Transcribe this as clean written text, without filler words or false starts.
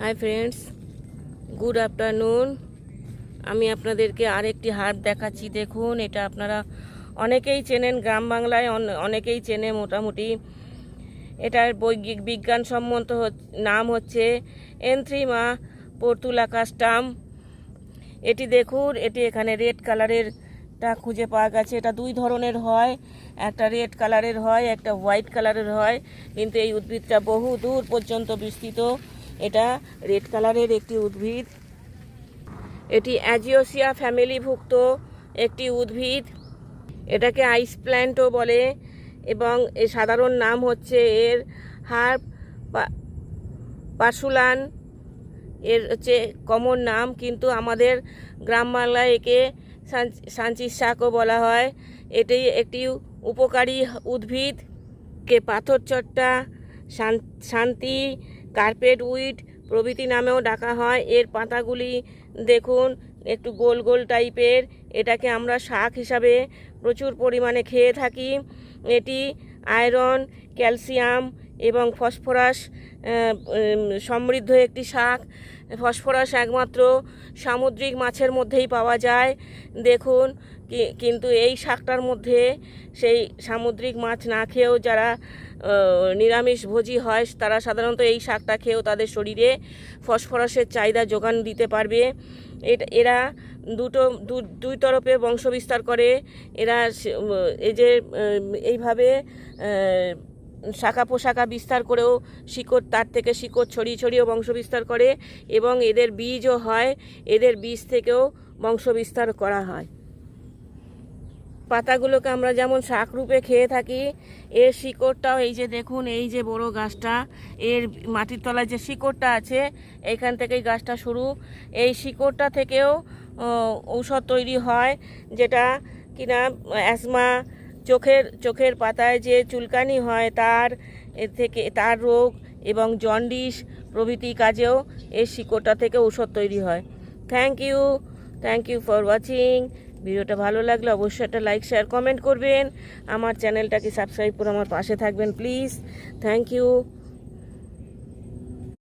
Hi friends, good afternoon. আমি আপনাদেরকে আরেকটি হার্ব দেখাচ্ছি। দেখুন, এটা আপনারা অনেকেই চেনেন, গ্রাম বাংলায় অনেকেই চেনে মোটামুটি। এটার বিজ্ঞানসম্মত নাম হচ্ছে এনথ্রিমা পর্তুলাকাস্টাম। এটি দেখুন, এটি এখানে রেড কালারেরটা খুঁজে পাওয়া গেছে। এটা দুই ধরনের হয়, একটা রেড কালারের হয়, একটা হোয়াইট কালারের হয়, কিন্তু এই উদ্ভিদটা বহু দূর পর্যন্ত বিস্তৃত। এটা রেড কালারের একটি উদ্ভিদ। এটি অ্যাজিওসিয়া ফ্যামিলিভুক্ত একটি উদ্ভিদ। এটাকে আইস প্ল্যান্টও বলে এবং এর সাধারণ নাম হচ্ছে এর হার্ব পার্সুলান। এর হচ্ছে কমন নাম, কিন্তু আমাদের গ্রাম বাংলায় একে সাঞ্চির শাকও বলা হয়। এটি একটি উপকারী উদ্ভিদ। পাথরচট্টা, শান্তি, কার্পেট উইড প্রভৃতি নামেও ডাকা হয়। এর পাতাগুলি দেখুন একটু গোল গোল টাইপের। এটাকে আমরা শাক হিসাবে প্রচুর পরিমাণে খেয়ে থাকি। এটি আয়রন, ক্যালসিয়াম এবং ফসফরাস সমৃদ্ধ একটি শাক। ফসফরাস একমাত্র সামুদ্রিক মাছের মধ্যেই পাওয়া যায়। দেখুন, কিন্তু এই শাকটার মধ্যে সেই সামুদ্রিক মাছ না খেয়েও যারা নিরামিষভোজী হয়, তারা সাধারণত এই শাকটা খেয়েও তাদের শরীরে ফসফরাসের চাহিদা যোগান দিতে পারবে। এরা দুই তরফে বংশবিস্তার করে। এরা এই যে এইভাবে শাখা পোশাখা বিস্তার করেও শিকড়, তার থেকে শিকড় ছড়িয়ে ছড়িয়েও বংশবিস্তার করে, এবং এদের বীজও হয়। এদের বীজ থেকেও বংশবিস্তার করা হয়। পাতাগুলোকে আমরা যেমন শাক রূপে খেয়ে থাকি, এর শিকড়টাও এই যে দেখুন, এই যে বড় গাছটা, এর মাটির তলায় যে শিকড়টা আছে, এইখান থেকেই গাছটা শুরু। এই শিকড়টা থেকেও ঔষধ তৈরি হয়, যেটা কিনা অ্যাজমা, চোখের পাতায় যে চুলকানি হয় তার রোগ এবং জন্ডিস প্রভৃতি কাজেও এই শিকড়টা থেকে ঔষধ তৈরি হয়। Thank you for watching. ভিডিওটা ভালো লাগলে অবশ্যই একটা লাইক, শেয়ার, কমেন্ট করবেন। আমার চ্যানেলটাকে সাবস্ক্রাইব করে আমার পাশে থাকবেন প্লিজ। Thank you.